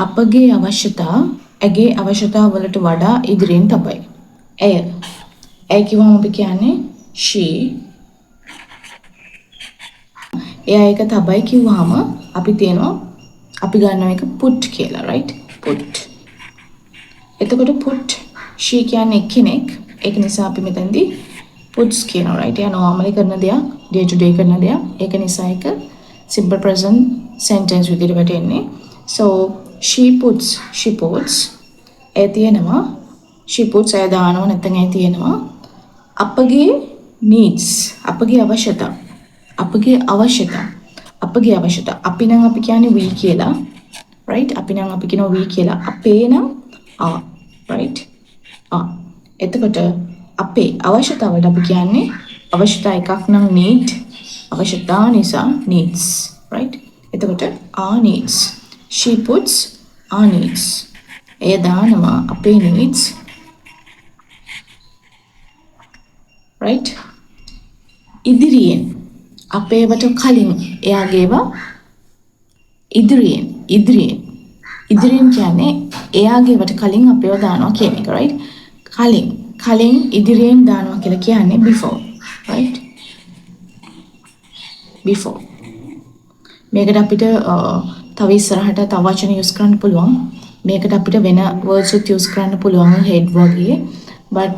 අපගේ අවශ්‍යතා ඇගේ අවශ්‍යතා වලට වඩා ඉදිරියෙන් තබයි. ඇය කිව්වම අපි කියන්නේ she. එයා ඒක තබයි කිව්වම අපි ගන්නවා එක put කියලා, right? put. එතකොට put she කියන්නේ කෙනෙක්. ඒක නිසා අපි මෙතනදී puts කියනවා, right? එයා normally කරන දෙයක්, day to day කරන දෙයක්. ඒක නිසා ඒක simple present sentence විදිහට වැටෙන්නේ. So she puts ඇය තියෙනවා. she puts ඇය දානවා නැත්නම් ඇය තියෙනවා. අපගේ needs අපගේ අවශ්‍යතා. අපි නම් අපි කියන්නේ we කියලා, right? අපි නම් අපි කියනවා we කියලා. අපේ නම් are, right? එතකොට අපේ අවශ්‍යතාවට අපි කියන්නේ අවශ්‍යතා එකක් නම් need, අවශ්‍යතා නිසා needs, right? එතකොට our needs. She puts our needs. එය දානවා අපේ needs, right? ඉදිරියෙන් අපේවට කලින් එයාගේවා ඉදිරියෙන් කියන්නේ එයාගේවට කලින් අපේව දානවා කියන එක, right? කලින් ඉදිරියෙන් දානවා කියලා කියන්නේ before, right? before. මේකට අපිට තව ඉස්සරහට තව වචන use කරන්න පුළුවන්. මේකට අපිට වෙන words උත් use කරන්න පුළුවන් head වගේ. but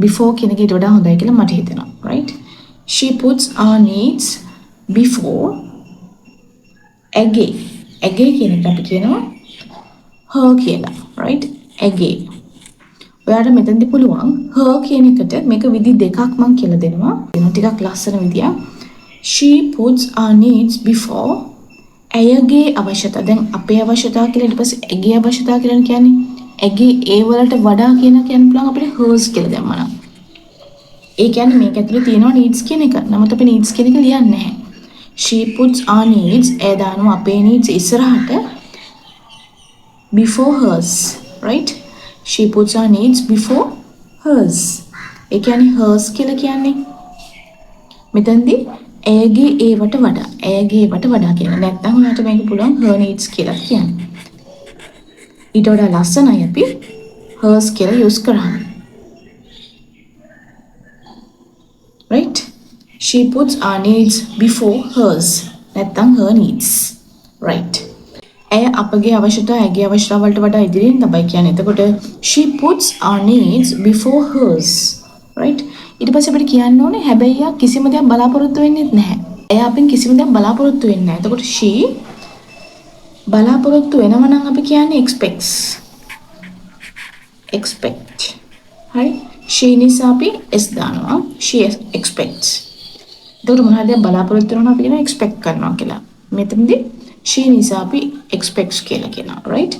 before කියන එක ඊට වඩා හොඳයි කියලා මට හිතෙනවා, right? She puts our needs before ඇගේ කියන එක අපි කියනවා her කියලා, right? ඇගේ. ඔයාලට මෙතනදී පුළුවන් her කියන එකට මේක විදි දෙකක් මම කියලා දෙනවා. ටිකක් ලස්සන විදියක්. She puts our needs before ඇයගේ අවශ්‍යතා. දැන් අපේ අවශ්‍යතා කියලා ඊට පස්සේ ඇගේ අවශ්‍යතා කියලා කියන්නේ ඇගේ ඒ වලට වඩා කියන්න පුළුවන් අපිට hers කියලා දැම්මම. ඒ කියන්නේ මේක ඇතුලේ තියෙනවා needs කියන එක. නමුත් අපි needs කියන එක ලියන්නේ නැහැ. She puts our needs ඇය දානවා අපේ needs ඉස්සරහට before hers, right? She puts our needs before hers. ඒ කියන්නේ hers කියලා කියන්නේ මෙතනදී ඇයගේ ඒවට වඩා කියන. නැත්නම් ඔයාලට මේක පුළුවන් her needs කියලා කියන්න. ඊට වඩා ලස්සනයි අපි hers කියලා use කරන්නේ. Right? She puts our needs before hers. නැත්නම් her needs. Right. ඇය අපගේ අවශ්‍යතා ඇගේ අවශ්‍යතා වලට වඩා ඉදිරියෙන් තබයි කියන්නේ. එතකොට she puts our needs before hers. Right? ඊට පස්සේ අපිට කියන්න ඕනේ හැබැයි යා කිසිම දෙයක් බලාපොරොත්තු වෙන්නේ නැහැ. එයා අපෙන් කිසිම දෙයක් බලාපොරොත්තු වෙන්නේ නැහැ. එතකොට she බලාපොරොත්තු වෙනවා නම් අපි කියන්නේ expect. හරි? she නිසා අපි s දානවා. she expects. එතකොට මොනවද බලාපොරොත්තු වෙනවා අපි කියන expect කරනවා කියලා. මෙතනදී she නිසා අපි expects කියලා කියනවා, right?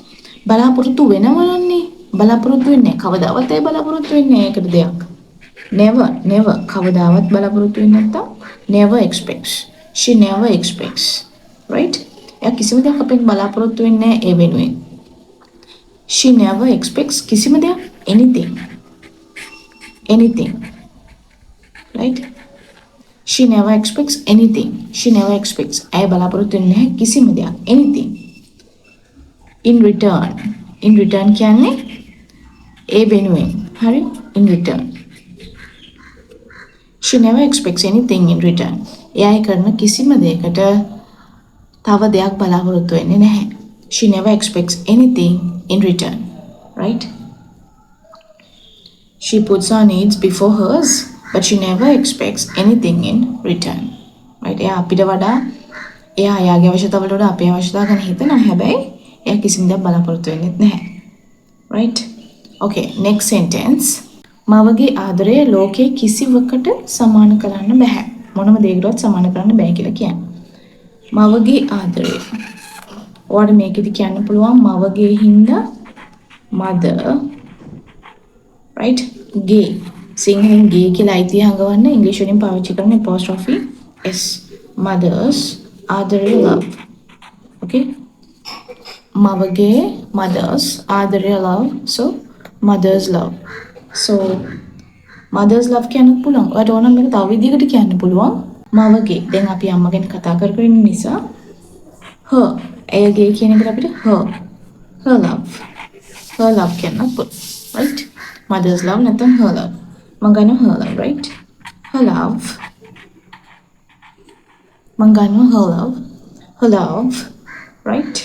බලාපොරොත්තු වෙනවන්නේ බලාපොරොත්තු වෙන්නේ කවදාවත් ඒ බලාපොරොත්තු වෙන්නේ ඒකට දෙයක්. never කවදාවත් බලාපොරොත්තු වෙන්නේ නැත්තම් never expects. she never expects, right? එයා කිසිම දෙයක් අපෙන් බලාපොරොත්තු වෙන්නේ නැහැ ඒ වෙනුවෙන්. she never expects කිසිම දෙයක් anything, right? she never expects anything. she never expects ඇය බලාපොරොත්තු වෙන්නේ නැහැ කිසිම දෙයක් anything. in return කියන්නේ ඒ වෙනුවෙන්, හරි? in return. she never expects anything in return. එයා කරන කිසිම දෙයකට තව දෙයක් බලාපොරොත්තු වෙන්නේ නැහැ. she never expects anything in return, right? she puts her needs before hers, but she never expects anything in return, right? එයා අපිට වඩා එයාගේ අවශ්‍යතාව වලට වඩා අපේ අවශ්‍යතාව ගැන හිතනවා. හැබැයි එයා කිසිම දෙයක් බලාපොරොත්තු වෙන්නේ නැහැ, right? okay, next sentence. මවගේ ආදරය ලෝකේ කිසිවකට සමාන කරන්න බෑ. මොනම දෙයකටවත් සමාන කරන්න බෑ කියලා කියන්නේ. මවගේ ආදරය. ඔයාලට මේකෙදි කියන්න පුළුවන් මවගේ හින්දා mother, right? ගේ. සිංහලෙන් ගේ කියලා අයිති හංගවන්න ඉංග්‍රීසි වලින් පාවිච්චි කරන apostrophe s. mothers ආදරය love. okay? මවගේ mothers ආදරය love. so mother's love. so mother's love කියන්නත් පුළුවන්. ඔයාලට ඕන නම් මේක තව විදිහකට කියන්න පුළුවන්. මවගේ. දැන් අපි අම්මා ගැන කතා කර ඉන්න නිසා her. ඇයගේ කියන එකට අපිට her. her love. Her love cannot put, right? Mother's love, nothing her love. Mangano her love, right? Her love. Mangano her love. Her love, right?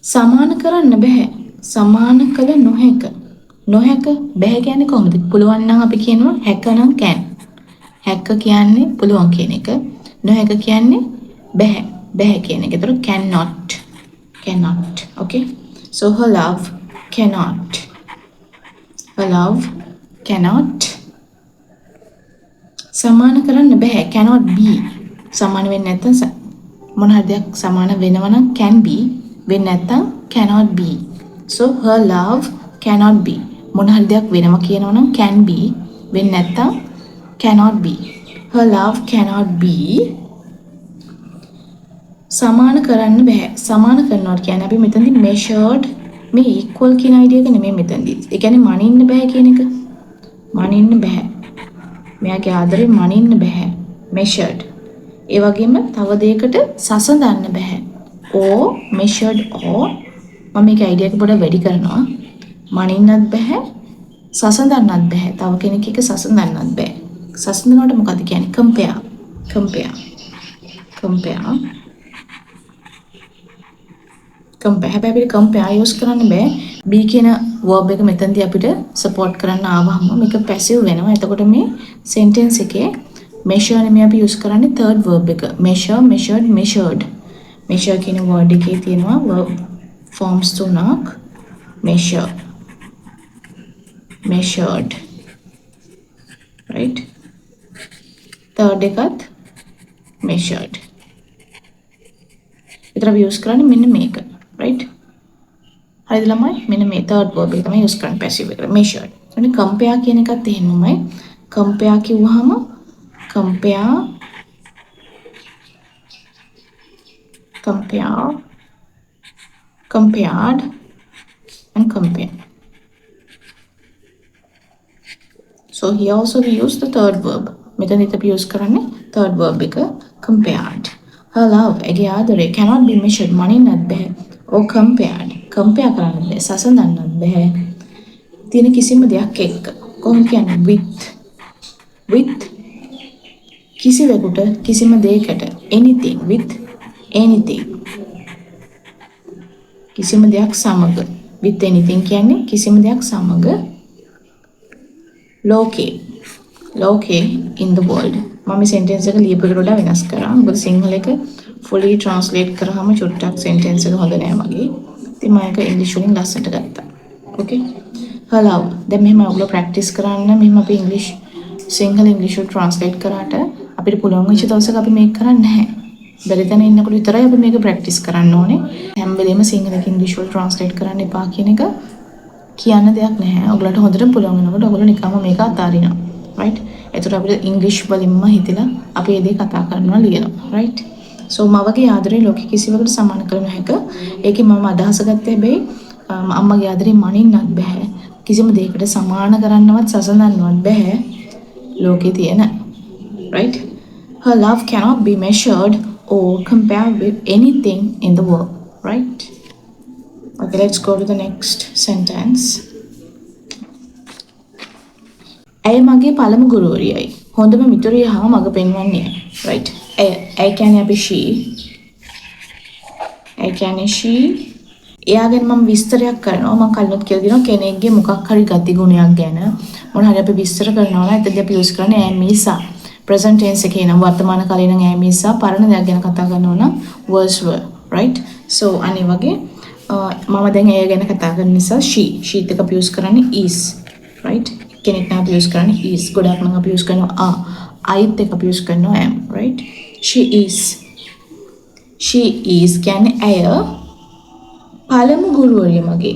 සමාන කරන්න බෑ. සමාන කළ නොහැක. නොහැක බෑ කියන්නේ කොහොමද? පුළුවන් නම් අපි කියනවා හැක නම් can. හැක කියන්නේ පුළුවන් කියන එක. නොහැක කියන්නේ බෑ. බෑ කියන එක. ඒතර cannot. Cannot. Okay? So her love cannot. Her love cannot. සමාන කරන්න බෑ. Cannot be. සමාන වෙන්නේ නැත්නම් මොන හරි දෙයක් සමාන වෙනවා නම් can be. වෙන්නේ නැත්නම් cannot be. So her love cannot be. මොන හරි දෙයක් වෙනවා කියනවා නම් can be. වෙන්නේ නැත්නම් cannot be. Her love cannot be. සමාන කරන්න බෑ. සමාන කරනවා කියන්නේ අපි මෙතනදී measured මේ equal කියන idea එක නෙමෙයි මෙතනදී. ඒ කියන්නේ මනින්න බෑ කියන එක. මනින්න බෑ. මෙයාගේ ආදරේ මනින්න බෑ. measured. ඒ වගේම තව දෙයකට සසඳන්න බෑ. or measured or මම මේක idea එක පොඩ්ඩක් වැඩි කරනවා. මනින්නත් බෑ. සසඳන්නත් බෑ. තව කෙනෙක් එක්ක සසඳන්නත් බෑ. සසඳනකොට මොකද කියන්නේ? compare. compare. compare. compare. හැබැයි අපිට compare use කරන්න බෑ. be කියන verb එක මෙතනදී අපිට support කරන්න ආවම මේක passive වෙනවා. එතකොට මේ sentence එකේ measure නෙමෙයි අපි use කරන්නේ third verb එක. measure, measured, measured. measure කියන word එකේ තියෙනවා verb forms තුනක්. measure. measured. right? third එකත් measured. ඒතර අපි use කරන්නේ මෙන්න මේක. right? හරිද ළමයි? මෙන්න මේ third verb එක තමයි use කරන්නේ passive එකට. measured. එතන compare කියන එකත් එහෙමමයි. compare කිව්වහම compare, compare, compared and compare. So here also we use the third verb. මෙතනදී අපි use කරන්නේ third verb එක compared. Her love, ඇගේ ආදරේ cannot be measured, මනින්නත් බෑ. or compared, compare කරන්නත් බෑ, සසඳන්නත් බෑ. තියෙන කිසිම දෙයක් එක්ක. කොහොමද කියන්නේ? with කිසිවෙකුට කිසිම දෙයකට anything with anything කිසිම දෙයක් සමග with anything කියන්නේ කිසිම දෙයක් සමග ලෝකේ in the world මම මේ sentence එක ලියපෙකට වඩා වෙනස් කරා මොකද සිංහල එක fully translate කරාම චුට්ටක් sentence එක හොඳ නෑ මගේ ඉතින් මම ඒක english වලින් ලස්සනට ගත්තා okay hello දැන් මෙහෙම ඔයගොල්ලෝ practice කරන්න මෙහෙම අපි english සිංහල english වල translate කරාට අපිට පුළුවන් වෙච්ච දවසක අපි මේක කරන්නේ නැහැ. බැරි තැන ඉන්නකොට විතරයි අපි මේක ප්‍රැක්ටිස් කරන්න ඕනේ. හැම වෙලෙම සිංහලකින් ඉංග්‍රීසි වල ට්‍රාන්ස්ලේට් කරන්න එපා කියන එක කියන්න දෙයක් නැහැ. ඔයගලට හොඳට පුළුවන් වෙනකොට ඔයගොල්ලෝ නිකම්ම මේක අතාරිනවා. right? ඒතර අපිට ඉංග්‍රීසි වලින්ම හිතලා අපි මේ දේ කතා කරනවා ලියනවා. right? so මවගේ ආදරේ ලෝකෙ කිසිවකට සමාන කරන්න හැක. ඒකේ මම අදහස ගත්තේ හැබැයි අම්මගේ ආදරේ මනින්නත් බෑ. කිසිම දෙයකට සමාන කරන්නවත් සසඳන්නවත් බෑ. ලෝකේ තියෙන right? Her love cannot be measured or compared with anything in the world, right? Okay, let's go to the next sentence. ඇය මගේ පළමු ගුරුවරියයි. හොඳම මිතුරිය හා මඟ පෙන්වන්නේ. right? ඇය කියන්නේ අපි she. ඇය කියන්නේ she. එයා ගැන මම විස්තරයක් කරනවා. මම කලිනුත් කියලා දෙනවා කෙනෙක්ගේ මොකක් හරි ගති ගුණයක් ගැන මොන හරි අපි විස්තර කරනවා නම් එතනදී අපි use කරන්නේ am is are. present tense එකේ නම් වර්තමාන කාලේ නම් am is are පරණ දෙයක් ගැන කතා කරනවා නම් was were. right? so අනේ වගේ මම දැන් එය ගැන කතා කරන නිසා she එක අපි use කරන්නේ is. right? කෙනෙක් නම් අපි use කරන්නේ is. ගොඩක් නම් අපි use කරනවා are. I'ත් එක අපි use කරනවා am. right? she is කියන්නේ ඇය පළමු ගුරුවරිය මගේ.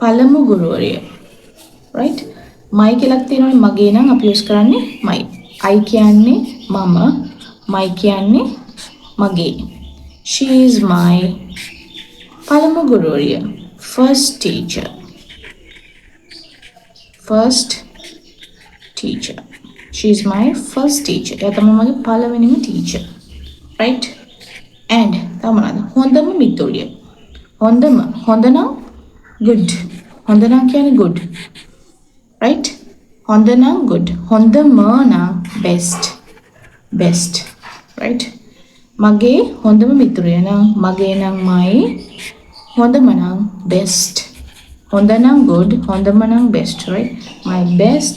පළමු ගුරුවරිය. right? my කියලා තියෙනවනේ මගේ නම් අපි use කරන්නේ my. I කියන්නේ මම. my කියන්නේ මගේ. She is my පළමු ගුරුවරිය. First teacher. She is my first teacher. එයා තමයි මගේ පළවෙනිම teacher. right? and තව මොනවද? හොඳම මිතුරිය. හොඳම හොඳ නම් good. හොඳ නම් කියන්නේ good. Right? හොඳ නම් good. හොඳම නම් best. Best. Right? මගේ හොඳම මිතුරය නම් මගේ නම් my හොඳම නම් best. හොඳ නම් good. හොඳම නම් best. Right? My best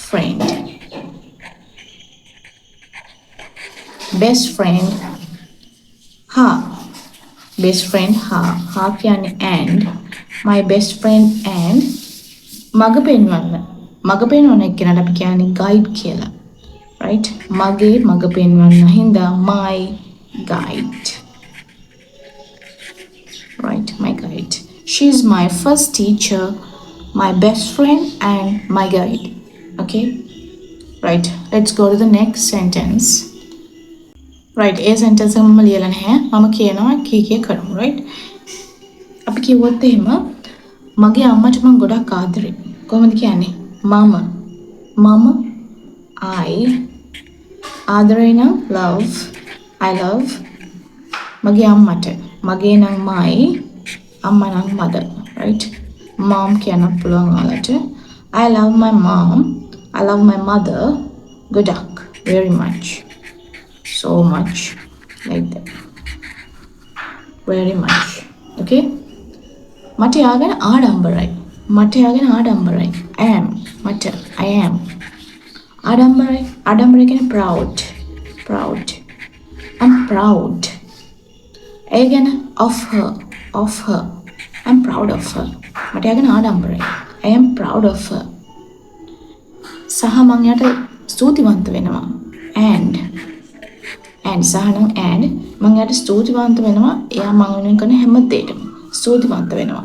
friend. Best friend. Ha. Best friend ha. Ha කියන්නේ and. My best friend and මග පෙන්වන්න. මග පෙන්වන්න එක්කෙනාට අපි කියන්නේ guide කියලා. Right? මගේ මග පෙන්වන්න හින්දා my guide. Right? My guide. She is my first teacher, my best friend and my guide. Okay? Right. Let's go to the next sentence. Right. A sentence එක මම ලියලා නැහැ. මම කියනවා කී කරමු. Right? අපි කිව්වොත් එහෙම මගේ අම්මට මම ගොඩක් ආදරේ. කොහොමද කියන්නේ? මම I ආදරේ නම් love. I love මගේ අම්මට. මගේ නම් my අම්මා නම් mother. Right? Mom කියන්න පුළුවන් ඔයාලට. I love my mom. I love my mother. ගොඩක්. Very much. So much. Like that. Very much. Okay? මට යාගෙන ආඩම්බරයි. මට යාගෙන ආඩම්බරයි. I am. මට I am. ආඩම්බරයි. ආඩම්බරයි කියන්නේ proud. Proud. I'm proud. ඒ ගැන of her. Of her. I'm proud of her. මට යාගෙන ආඩම්බරයි. I am proud of her. සහ මං යට ස්තුතිවන්ත වෙනවා. And සහ නම් and මං යට ස්තුතිවන්ත වෙනවා. එයා මං වෙනුවෙන් කරන හැම දෙයකටම ස්තුතිවන්ත වෙනවා.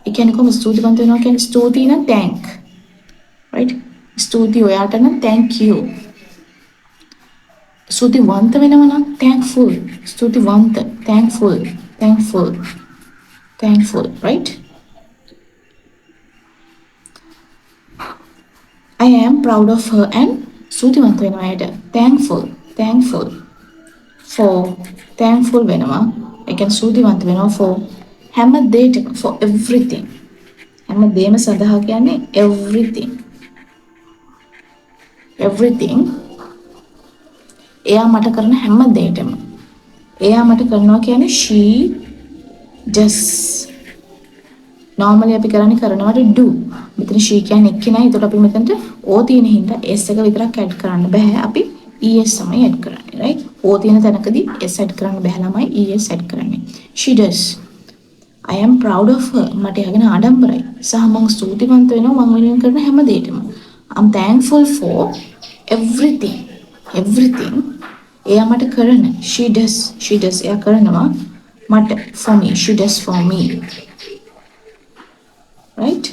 ඒ කියන්නේ කොහොමද ස්තුතිවන්ත වෙනවා කියන්නේ ස්තුතියි නම් thank. Right? ස්තුතියි ඔයාට නම් thank you. ස්තුතිවන්ත වෙනවා නම් thankful. ස්තුතිවන්ත thankful. Right? I am proud of her and ස්තුතිවන්ත වෙනවා එයාට thankful for thankful වෙනවා. ඒ කියන්නේ ස්තුතිවන්ත වෙනවා for හැම දෙයකටම for everything. හැම දෙයක්ම සඳහා කියන්නේ everything. එයා මට කරන හැම දෙයකටම. එයා මට කරනවා කියන්නේ she does. normally අපි කරනවට do. මෙතන she කියන්නේ එක්කෙනයි. ඒකට අපි මෙතනට o තියෙන හින්දා s එක විතරක් add කරන්න බෑ. අපි es තමයි add කරන්නේ. right? o තියෙන තැනකදී s add කරන්න බෑ ළමයි. es add කරන්නේ. she does. I am proud of her. මට යාගෙන ආඩම්බරයි. සහ මම ස්තුතිවන්ත වෙනවා මම වෙනුවෙන් කරන හැම දෙයකටම. I'm thankful for everything. එයා මට කරන. She does. එයා කරනවා මට for me. She does for me. Right?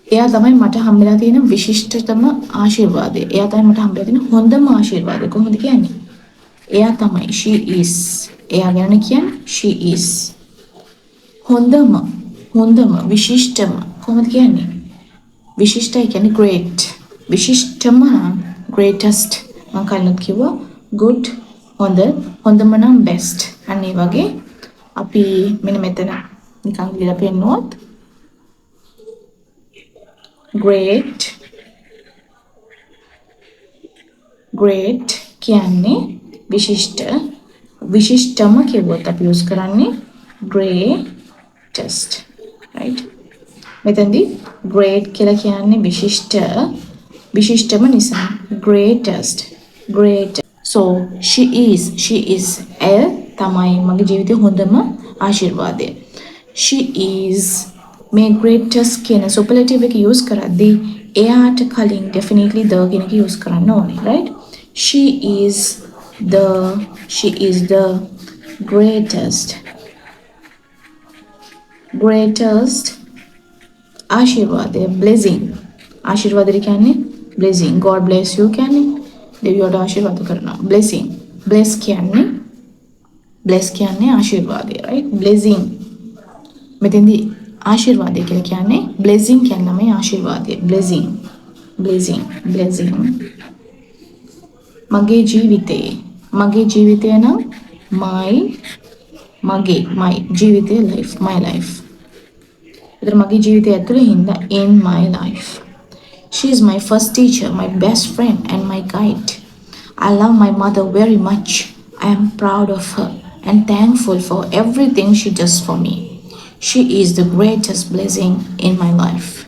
එයා තමයි මට හම්බෙලා තියෙන විශිෂ්ටතම ආශිර්වාදය. එයා තමයි මට හම්බෙලා තියෙන හොඳම ආශිර්වාදය. කොහොමද කියන්නේ? එයා තමයි she is. එයා ගැන කියන්නේ she is. හොඳම විශිෂ්ටම කොහොමද කියන්නේ? විශිෂ්ටයි කියන්නේ great. විශිෂ්ටම greatest. මම කලින් කිව්වා good හොඳම නම් best. අන්න ඒ වගේ අපි මෙන්න මෙතන නිකන් ලියලා පෙන්නනවා. great කියන්නේ විශිෂ්ටම කිව්වොත් අපි use කරන්නේ greatest. right? මෙතනදී great කියලා කියන්නේ විශිෂ්ටම නිසා greatest. so she is එය තමයි මගේ ජීවිතේ හොඳම ආශිර්වාදය. she is මේ greatest කියන superlative එක use කරද්දී එයාට කලින් definitely the කියන එක use කරන්න ඕනේ. right? she is the greatest ආශිර්වාදය. blessing ආශිර්වාදය කියන්නේ blessing. God bless you කියන්නේ දෙවියන්ට ආශිර්වාද කරනවා. bless කියන්නේ ආශිර්වාදය. right? blessing මෙතෙන්දී ආශිර්වාදය කියලා කියන්නේ blessing කියන්නේ මේ ආශිර්වාදය. blessing මගේ ජීවිතේ නම් my මගේ my ජීවිතයේ life my life. ඒතර මගේ ජීවිතය ඇතුලේ හින්දා in my life. She is my first teacher, my best friend and my guide. I love my mother very much. I am proud of her and thankful for everything she does for me. She is the greatest blessing in my life.